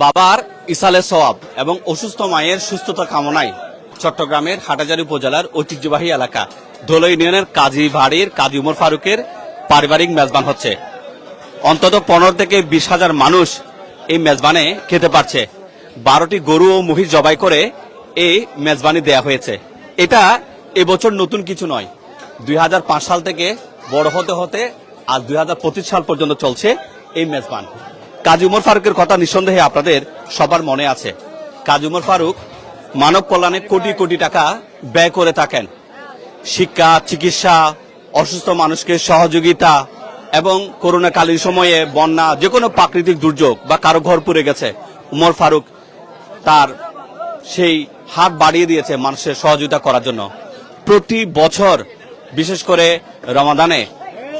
বাবার ইসালে সওয়াব এবং অসুস্থ মায়ের সুস্থতা কামনায় চট্টগ্রামের হাটাজারী উপজেলার ঐতিহ্যবাহী এলাকা ধোলো ইউনিয়নের কাজী বাড়ির কাজী উমর ফারুকের পারিবারিক মেজবান হচ্ছে। অন্তত 15 থেকে 20,000 মানুষ এই মেজবানে খেতে পারছে। 12টি গরু ও মহিষ জবাই করে এই মেজবানি দেয়া হয়েছে। এটা এবছর নতুন কিছু নয়। 2005 সাল থেকে বড় হতে হতে আজ 2025 সাল পর্যন্ত চলছে এই মেজবান। কাজী উমর ফারুকের কথা নিঃসন্দেহে আপনাদের সবার মনে আছে। কাজী উমর ফারুক মানব কল্যাণে কোটি কোটি টাকা ব্যয় করে থাকেন। শিক্ষা, চিকিৎসা, অসুস্থ মানুষকে সহযোগিতা এবং করোনাকালীন সময়ে বন্যা, যে কোনো প্রাকৃতিক দুর্যোগ বা কারো ঘর পুড়ে গেছে, উমর ফারুক তার সেই হাত বাড়িয়ে দিয়েছে মানুষের সহযোগিতা করার জন্য। প্রতি বছর বিশেষ করে রমাদানে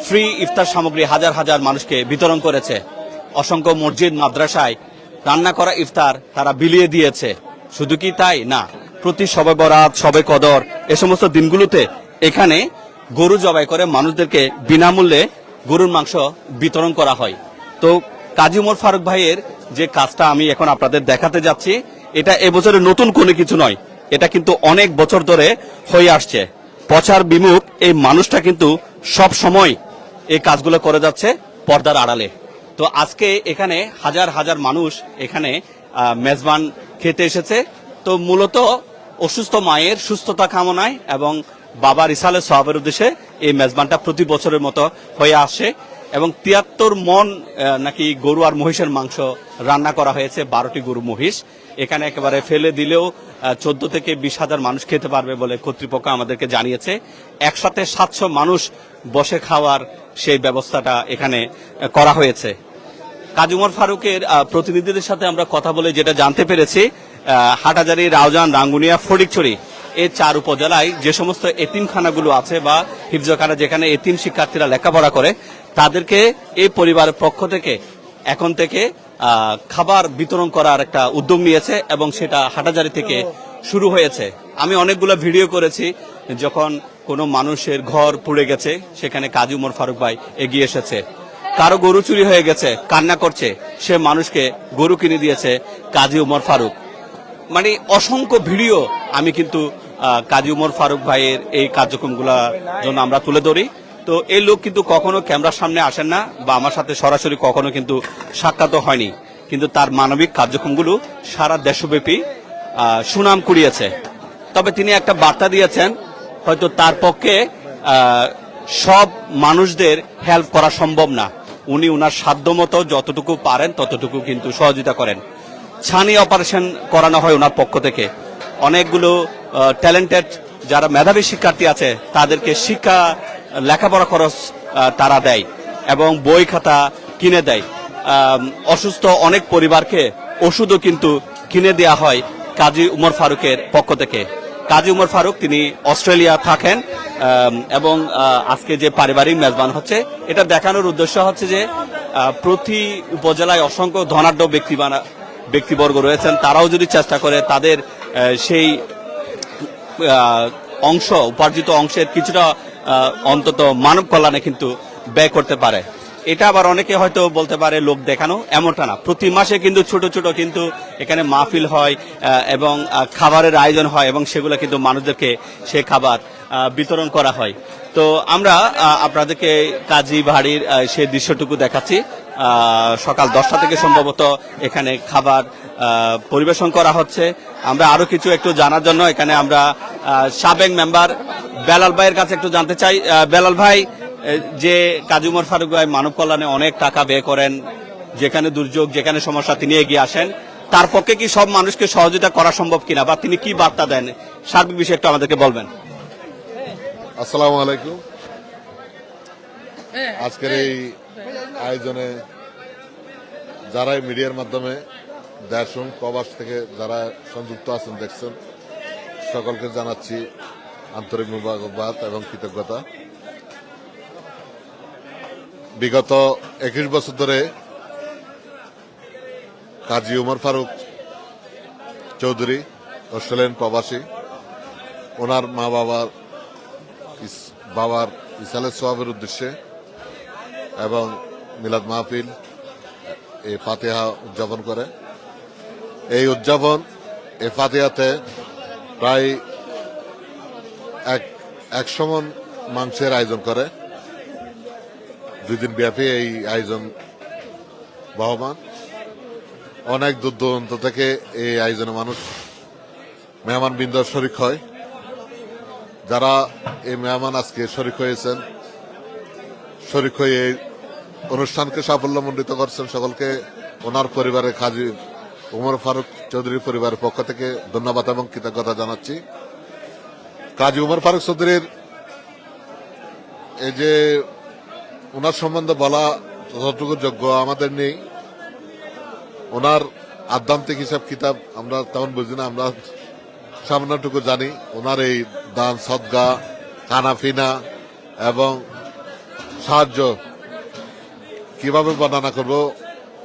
ফ্রি ইফতার সামগ্রী হাজার হাজার মানুষকে বিতরণ করেছে। অসংখ্য মসজিদ, মাদ্রাসায় রান্না করা ইফতার তারা বিলিয়ে দিয়েছে। শুধু কি তাই না, প্রতি শবে বরাত, শবে কদর এ সমস্ত দিনগুলোতে এখানে গরু জবাই করে মানুষদেরকে বিনামূল্যে গরুর মাংস বিতরণ করা হয়। তো কাজী উমর ফারুক ভাইয়ের যে কাজটা আমি এখন আপনাদের দেখাতে যাচ্ছি, এটা এবছরের নতুন কোনো কিছু নয়। এটা কিন্তু অনেক বছর ধরে হয়ে আসছে। প্রচার বিমুখ এই মানুষটা কিন্তু সব সময় এই কাজগুলো করে যাচ্ছে পর্দার আড়ালে। তো আজকে এখানে হাজার হাজার মানুষ এখানে মেজবান খেতে এসেছে। তো মূলত অসুস্থ মায়ের সুস্থতা কামনায় এবং বাবার ইসালে সওয়াবের উদ্দেশ্যে এই মেজবানটা প্রতি বছরের মতো হয়ে আসে। এবং 73 মন নাকি গরু আর মহিষের মাংস রান্না করা হয়েছে। 12টি গরু মহিষ এখানে একেবারে ফেলে দিলেও 14 থেকে 20,000 মানুষ খেতে পারবে বলে কর্তৃপক্ষ আমাদেরকে জানিয়েছে। একসাথে 700 মানুষ বসে খাওয়ার সেই ব্যবস্থাটা এখানে করা হয়েছে। কাজী উমর ফারুকের প্রতিনিধিদের সাথে আমরা কথা বলে যেটা জানতে পেরেছি, হাটাজারী, রাউজান, রাঙ্গুনিয়া, ফটিকছড়ি এই 4 উপজেলায় যে সমস্ত এতিমখানাগুলো আছে বা হিফজখানা, যেখানে এতিম শিক্ষার্থীরা লেখাপড়া করে, তাদেরকে এই পরিবারের পক্ষ থেকে এখন থেকে খাবার বিতরণ করার একটা উদ্যোগ নিয়েছে এবং সেটা হাটাজারী থেকে শুরু হয়েছে। আমি অনেকগুলো ভিডিও করেছি যখন কোনো মানুষের ঘর পুড়ে গেছে, সেখানে কাজী উমর ফারুক ভাই এগিয়ে এসেছে। কারো গরু চুরি হয়ে গেছে, কান্না করছে, সে মানুষকে গরু কিনে দিয়েছে কাজী উমর ফারুক। মানে অসংখ্য ভিডিও আমি কিন্তু কাজী উমর ফারুক ভাইয়ের এই কার্যক্রমগুলোর জন্য আমরা তুলে ধরি। তো এই লোক কিন্তু কখনো ক্যামেরার সামনে আসেন না বা আমার সাথে সরাসরি কখনো কিন্তু সাক্ষাৎ হয়নি, কিন্তু তার মানবিক কার্যক্রমগুলো সারা দেশব্যাপী সুনাম কুড়িয়েছে। তবে তিনি একটা বার্তা দিয়েছেন, হয়তো তার পক্ষে সব মানুষদের হেল্প করা সম্ভব না। উনি উনার সাধ্যমতো যতটুকু পারেন ততটুকু কিন্তু সহযোগিতা করেন। ছানি অপারেশন করানো হয় ওনার পক্ষ থেকে। অনেকগুলো ট্যালেন্টেড যারা মেধাবী শিক্ষার্থী আছে তাদেরকে শিক্ষা, লেখাপড়া খরচ তারা দেয় এবং বই খাতা কিনে দেয়। অসুস্থ অনেক পরিবারকে ওষুধও কিন্তু কিনে দেওয়া হয় কাজী উমর ফারুকের পক্ষ থেকে। কাজী উমর ফারুক তিনি অস্ট্রেলিয়া থাকেন এবং আজকে যে পারিবারিক মেজবান হচ্ছে, এটা দেখানোর উদ্দেশ্য হচ্ছে যে প্রতি উপজেলায় অসংখ্য ধনাঢ্য ব্যক্তিবর্গ রয়েছেন, তারাও যদি চেষ্টা করে তাদের সেই অংশ, উপার্জিত অংশের কিছুটা অন্তত মানব কল্যাণে কিন্তু ব্যয় করতে পারে। এটা আবার অনেকে হয়তো বলতে পারে লোক দেখানো, এমনটা না। প্রতি মাসে কিন্তু ছোট ছোট কিন্তু এখানে মাহফিল হয় এবং খাবারের আয়োজন হয় এবং সেগুলো কিন্তু মানুষদেরকে সে খাবার বিতরণ করা হয়। তো আমরা আপনাদেরকে কাজী বাড়ির সেই দৃশ্যটুকু দেখাচ্ছি। সকাল 10টা থেকে সম্ভবত এখানে খাবার পরিবেশন করা হচ্ছে। আমরা আরো কিছু একটু জানার জন্য এখানে আমরা সাবেক মেম্বার বেলাল ভাইয়ের কাছে একটু জানতে চাই। বেলাল ভাই, যে কাজী উমর ফারুক ভাই মানব কল্যাণে অনেক টাকা ব্যয় করেন, যেখানে দুর্যোগ, যেখানে সমস্যা তিনি এগিয়ে আসেন, তার পক্ষে কি সব মানুষকে সহযোগিতা করা সম্ভব কিনা বা তিনি কি বার্তা দেন, সার্বিক বিষয়ে একটু আমাদেরকে বলবেন। আসসালামু আলাইকুম। আজকের এই আয়োজনে যারা মিডিয়ার মাধ্যমে দেশ এবং প্রবাস থেকে যারা সংযুক্ত আছেন দেখছেন, সকলকে জানাচ্ছি আন্তরিক মুবারকবাদ এবং কৃতজ্ঞতা। বিগত 21 বছর ধরে কাজী উমর ফারুক চৌধুরী অস্ট্রেলিয়ান প্রবাসী, ওনার মা বাবার ইসালে সোয়াবের উদ্দেশ্যে এবং মিলাদ মাহফিল এই ফাতিহা উদযাপন করে এই উদযাপন এই ফাতিহাতে প্রায় 100 মণ মাংসের আয়োজন করে। 2 দিন ব্যাপী এই আয়োজন বহমান। অনেক দূর দূরান্ত থেকে এই আয়োজনে মানুষ মেহমান বৃন্দ শরিক হয়। যারা এই মেহমান আজকে শরিক হয়েছেন, শরিক হয়ে এই অনুষ্ঠানকে সাফল্যমণ্ডিত করছেন, সকলকে ওনার পরিবারের কাজী উমর ফারুক চৌধুরী পরিবারের পক্ষ থেকে ধন্যবাদ এবং কৃতজ্ঞতা জানাচ্ছি। কাজী উমর ফারুক চৌধুরীর এই যে ওনার সম্বন্ধে বলা যতটুকু যোগ্য আমাদের নেই। ওনার আধ্যাত্মিক হিসাব কিতাব আমরা তেমন বুঝি না, আমরা সামান্যটুকু জানি। ওনার এই দান সদগা, খানাফিনা এবং সাহায্য কিভাবে বর্ণনা করব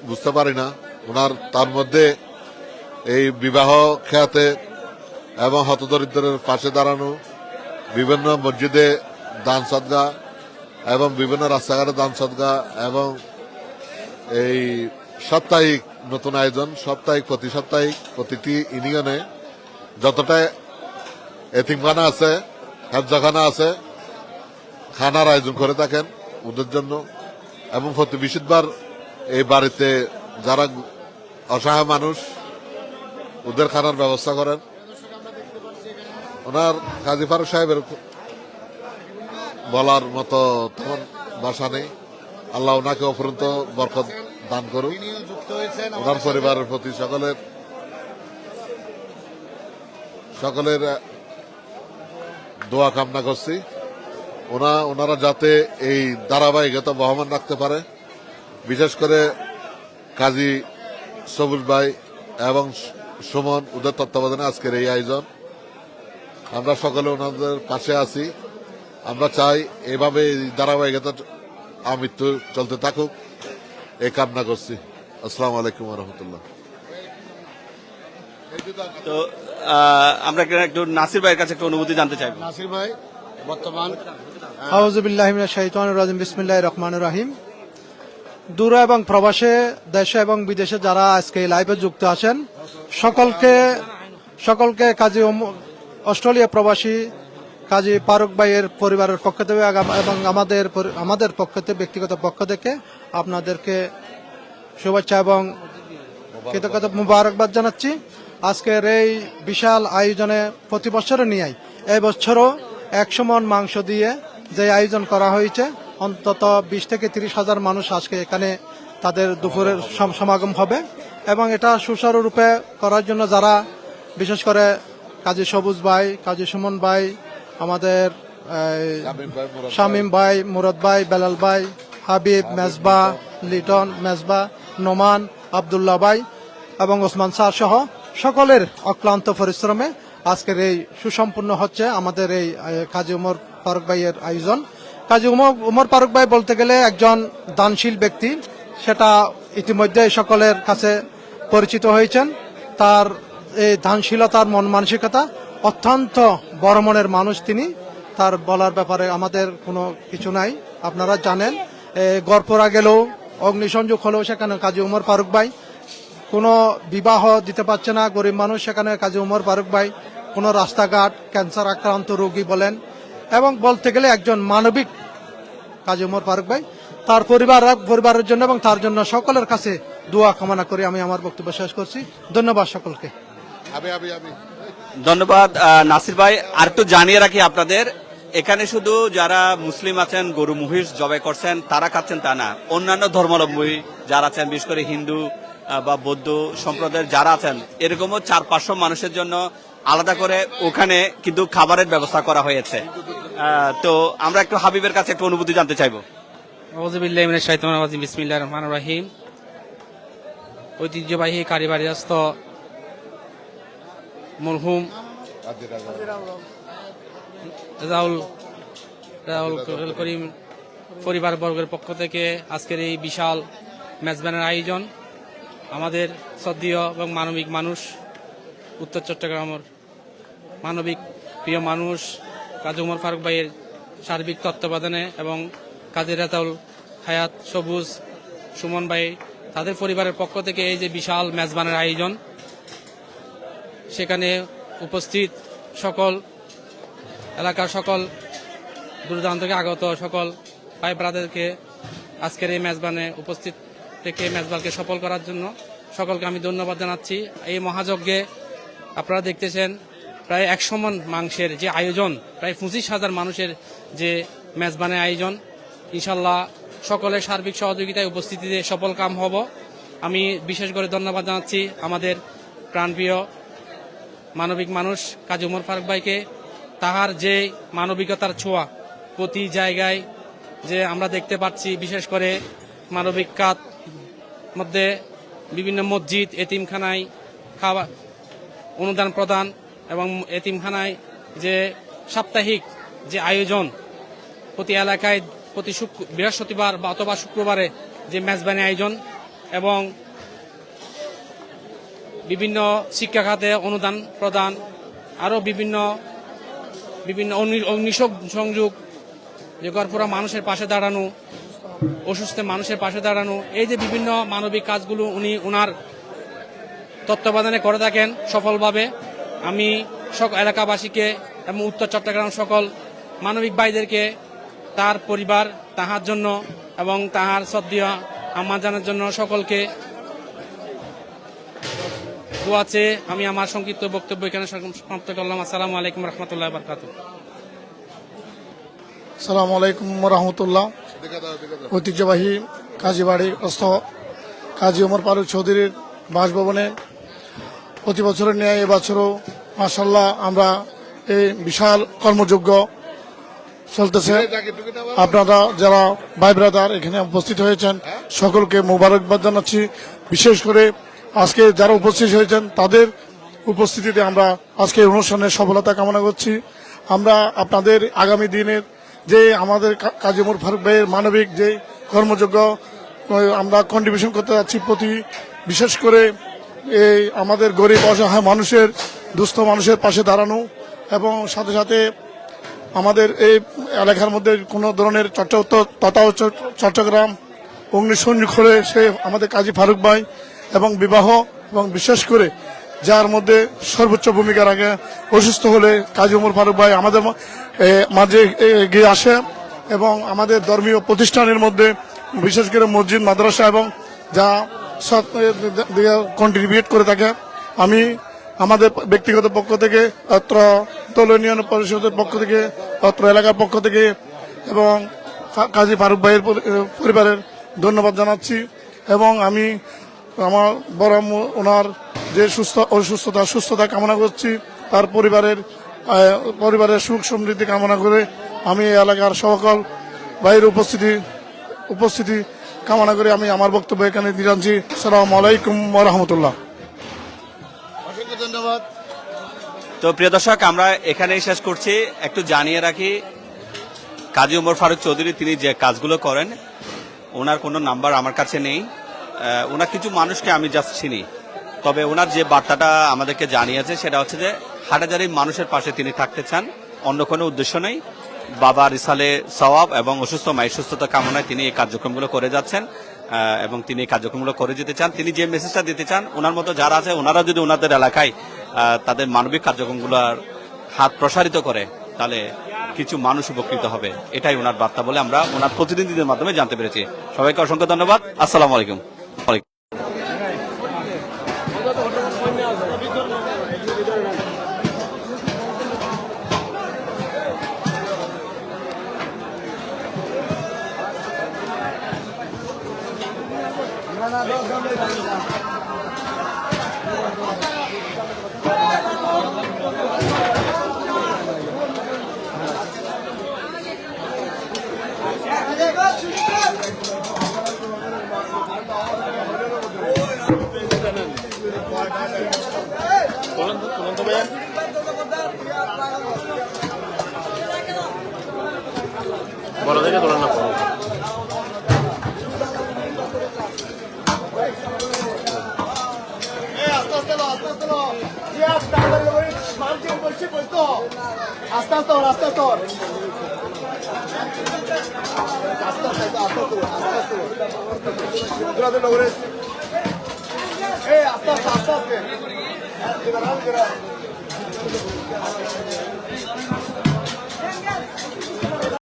বুঝতে পারি না। ওনার তার মধ্যে এই বিবাহ খেয়াতে এবং হতদরিদ্রের পাশে দাঁড়ানো, বিভিন্ন মসজিদে দান সদগা এবং বিভিন্ন রাস্তাঘাটে দান সদগা এবং এই সাপ্তাহিক নতুন আয়োজন, সাপ্তাহিক প্রতি সাপ্তাহিক প্রতিটি ইউনিয়নে যতটা এতিমখানা আছে, হেফজাখানা আছে, খানার আয়োজন করে থাকেন ওদের জন্য। এবং প্রতি বৃহস্পতিবার এই বাড়িতে যারা অসহায় মানুষ ওদের খানার ব্যবস্থা করেন। ওনার কাজী ফারুক সাহেবের বলার মতো তেমন ভাষা নেই। আল্লাহ ওনাকে অফুরন্ত বরকত দান করুন। ওনার পরিবারের প্রতি সকলের দোয়া কামনা করছি। ওনারা যাতে এই ধারাবাহিকতা বহমান রাখতে পারে। বিশেষ করে কাজী সবুজ ভাই এবং সুমন ওদের তত্ত্বাবধানে আজকের এই আয়োজন। আমরা সকলে ওনাদের পাশে আছি। আমরা চাই এভাবে ধারাবাহিকতা আমৃত্যু চলতে থাকুক, এই কামনা করছি। আসসালামু আলাইকুম ওয়া রাহমাতুল্লাহ। তো আমরা একটু নাসির ভাইয়ের কাছে একটু অনুভূতি জানতে চাইবো। নাসির ভাই বর্তমান আউযুবিল্লাহি মিনাশ শাইতানির রাজিম, বিসমিল্লাহির রহমানির রহিম। দূর এবং প্রবাসে, দেশে এবং বিদেশে যারা আজকে এই লাইভে যুক্ত আছেন, সকলকে কাজী অস্ট্রেলিয়া প্রবাসী কাজী ফারুক ভাইয়ের পরিবারের পক্ষ থেকে এবং আমাদের পক্ষ থেকে, ব্যক্তিগত পক্ষ থেকে আপনাদেরকে শুভেচ্ছা এবং কৃতজ্ঞতা মুবারকবাদ জানাচ্ছি। আজকের এই বিশাল আয়োজনে প্রতি বছরে নিয়ে এই বছরও 100 মণ মাংস দিয়ে যে আয়োজন করা হয়েছে, অন্তত 20 থেকে 30 হাজার মানুষ আজকে এখানে তাদের দুপুরের সমাগম হবে। এবং এটা সুচারুরূপে করার জন্য যারা, বিশেষ করে কাজী সবুজ ভাই, কাজী সুমন ভাই, আমাদের শামীম ভাই, মুরাদ ভাই, বেলাল ভাই, হাবিব, মেজবা, লিটন, মেজবা, নোমান, আব্দুল্লাহ ভাই এবং ওসমান স্যার সহ সকলের অক্লান্ত পরিশ্রমে আজকের এই সুসম্পূর্ণ হচ্ছে আমাদের এই কাজী উমর ফারুক ভাইয়ের আয়োজন। কাজী উমর ফারুক ভাই বলতে গেলে একজন দানশীল ব্যক্তি, সেটা ইতিমধ্যে সকলের কাছে পরিচিত হয়েছেন। তার এই দানশীলতার মন মানসিকতা, অত্যন্ত বড় মনের মানুষ তিনি। তার বলার ব্যাপারে আমাদের কোনো কিছু নাই। আপনারা জানেন, গড়পড়া গেলেও, অগ্নিসংযোগ হলেও সেখানে কাজী উমর ফারুক ভাই। কোনো বিবাহ দিতে পারছে না গরিব মানুষ, সেখানে কাজী উমর ফারুক ভাই। কোনো রাস্তাঘাট, ক্যান্সার আক্রান্ত রোগী বলেন, এবং বলতে গেলে একজন মানবিক কাজী উমর ফারুক ভাই। তার পরিবারের জন্য এবং তার জন্য সকলের কাছে দোয়া কামনা করে আমি আমার বক্তব্য শেষ করছি। ধন্যবাদ সকলকে। ধন্যবাদ নাসির ভাই। আর একটু জানিয়ে রাখি আপনাদের, এখানে শুধু যারা মুসলিম আছেন, গরু মহিষ জবাই করছেন তারা খাচ্ছেন তা না, অন্যান্য ধর্মাবলম্বী যারা আছেন, বিশেষ করে হিন্দু বা বৌদ্ধ সম্প্রদায়ের যারা আছেন, এরকমও 400-500 মানুষের জন্য আলাদা করে ওখানে কিন্তু খাবারের ব্যবস্থা করা হয়েছে। তো আমরা একটু হাবিবের কাছে একটু অনুভূতি জানতে চাইবো। আউযুবিল্লাহি মিনাশ শাইতানির রাজিম, বিসমিল্লাহির রহমানির রহিম। ঐতিহ্যবাহী কারিবাড়িস্থ মরহুম রাহুল করিম পরিবার বর্গের পক্ষ থেকে আজকের এই বিশাল মেজবানের আয়োজন। আমাদের শ্রদ্ধেয় এবং মানবিক মানুষ, উত্তর চট্টগ্রামের মানবিক প্রিয় মানুষ কাজী উমর ফারুক ভাইয়ের সার্বিক তত্ত্বাবধানে এবং কাজী রাতাউল হায়াত, সবুজ, সুমন ভাই, তাদের পরিবারের পক্ষ থেকে এই যে বিশাল মেজবানের আয়োজন, সেখানে উপস্থিত সকল এলাকার সকল দূরদূরান্ত থেকে আগত সকল ভাই ব্রাদারকে আজকের এই মেজবানে উপস্থিত থেকে মেজবানকে সফল করার জন্য সকলকে আমি ধন্যবাদ জানাচ্ছি। এই মহাযজ্ঞে আপনারা দেখতেছেন প্রায় 100 মণ মাংসের যে আয়োজন, প্রায় 25,000 মানুষের যে মেজবানের আয়োজন, ইনশাল্লাহ সকলের সার্বিক সহযোগিতায় উপস্থিতিতে সফল কাম হব। আমি বিশেষ করে ধন্যবাদ জানাচ্ছি আমাদের প্রাণপ্রিয় মানবিক মানুষ কাজী ওমর ফারুক ভাইকে। তাহার যে মানবিকতার ছোঁয়া প্রতি জায়গায় যে আমরা দেখতে পাচ্ছি, বিশেষ করে মানবিক কাজ মধ্যে বিভিন্ন মসজিদ, এতিমখানায় খাওয়া অনুদান প্রদান এবং এতিমখানায় যে সাপ্তাহিক যে আয়োজন, প্রতি এলাকায় প্রতি বৃহস্পতিবার বা অথবা শুক্রবারে যে মেজবানি আয়োজন এবং বিভিন্ন শিক্ষা খাতে অনুদান প্রদান, আরও বিভিন্ন অগ্নিসংযোগ, যে গড়পড়া মানুষের পাশে দাঁড়ানো, অসুস্থ মানুষের পাশে দাঁড়ানো, এই যে বিভিন্ন মানবিক কাজগুলো উনি ওনার তত্ত্বাবধানে করে থাকেন সফলভাবে। আমি সকল এলাকাবাসীকে এবং উত্তর চট্টগ্রাম সকল মানবিক ভাইদেরকে তার পরিবার, তাহার জন্য এবং তাহার শ্রদ্ধেয় আম্মাজানের জন্য সকলকে দোয়াতে আমি আমার সংক্ষিপ্ত বক্তব্য এখানে সমাপ্ত করলাম। আসসালামু আলাইকুম রহমতুল্লাহ বারকাতুহু। আসসালামু আলাইকুম রহমতুল্লাহ। ঐতিহ্যবাহী কাজীবাড়ি অস্থ কাজী ওমর ফারুক চৌধুরীর বাসভবনে প্রতি বছরের ন্যায় এবছরও মাশাআল্লাহ আমরা এই বিশাল কর্মযজ্ঞ চলতেছে। আপনারা যারা ভাই ব্রাদার এখানে উপস্থিত হয়েছেন সকলকে মোবারকবাদ জানাচ্ছি। বিশেষ করে আজকে যারা উপস্থিত হয়েছেন তাদের উপস্থিতিতে আমরা আজকে অনুষ্ঠানের সফলতা কামনা করছি। আমরা আপনাদের আগামী দিনের যে আমাদের কাজী ওমর ফারুক ভাইয়ের মানবিক যে কর্মযজ্ঞ আমরা কন্ট্রিবিউশন করতে যাচ্ছি, প্রতি বিশেষ করে এই আমাদের গরিব অসহায় মানুষের, দুস্থ মানুষের পাশে দাঁড়ানো এবং সাথে সাথে আমাদের এই এলাকার মধ্যে কোনো ধরনের তথা চট্টগ্রাম অগ্নিসংযোগ হলে সে আমাদের কাজী ফারুক ভাই এবং বিবাহ এবং বিশেষ করে যার মধ্যে সর্বোচ্চ ভূমিকা রাখে, অসুস্থ হলে কাজী ওমর ফারুক ভাই আমাদের মাঝে এগিয়ে আসে এবং আমাদের ধর্মীয় প্রতিষ্ঠানের মধ্যে বিশেষ করে মসজিদ, মাদ্রাসা এবং যা কন্ট্রিবিউট করে থাকে। আমি আমাদের ব্যক্তিগত পক্ষ থেকে, অত্র দল ইউনিয়ন পরিষদের পক্ষ থেকে, অত্র এলাকার পক্ষ থেকে এবং কাজী ফারুক ভাইয়ের পরিবারের ধন্যবাদ জানাচ্ছি এবং আমি আমার বড় ওনার যে সুস্থতা কামনা করছি, তার পরিবারের সুখ সমৃদ্ধি কামনা করে আমি এই এলাকার সকল ভাইয়ের উপস্থিতি কামনা করে আমি আমার বক্তব্য এখানে দিয়ে যাচ্ছি। আসসালামু আলাইকুম ওয়া রাহমাতুল্লাহ। অসংখ্য ধন্যবাদ। তো প্রিয় দর্শক, আমরা এখানেই শেষ করছি। একটু জানিয়ে রাখি, কাজী ওমর ফারুক চৌধুরী তিনি যে কাজগুলো করেন, ওনার কোনো নাম্বার আমার কাছে নেই। ওনার কিছু মানুষকে আমি জাস্ট চিনি, তবে ওনার যে বার্তাটা আমাদেরকে জানিয়েছে সেটা হচ্ছে যে হাটাজারির মানুষের পাশে তিনি থাকতে চান, অন্য কোনো উদ্দেশ্য নেই। বাবার ইসালে সওয়াব এবং অসুস্থ মায়ের সুস্থতা কামনায় তিনি এই কার্যক্রমগুলো করে যাচ্ছেন এবং তিনি এই কার্যক্রমগুলো করে যেতে চান। তিনি যে মেসেজটা দিতে চান, ওনার মতো যারা আছে ওনারা যদি ওনাদের এলাকায় তাদের মানবিক কার্যক্রমগুলোর হাত প্রসারিত করে, তাহলে কিছু মানুষ উপকৃত হবে। এটাই ওনার বার্তা বলে আমরা ওনার প্রতিনিধিদের মাধ্যমে জানতে পেরেছি। সবাইকে অসংখ্য ধন্যবাদ। আসসালামু আলাইকুম। বড় দেখে তোলেন না। আস্তে আস্তে না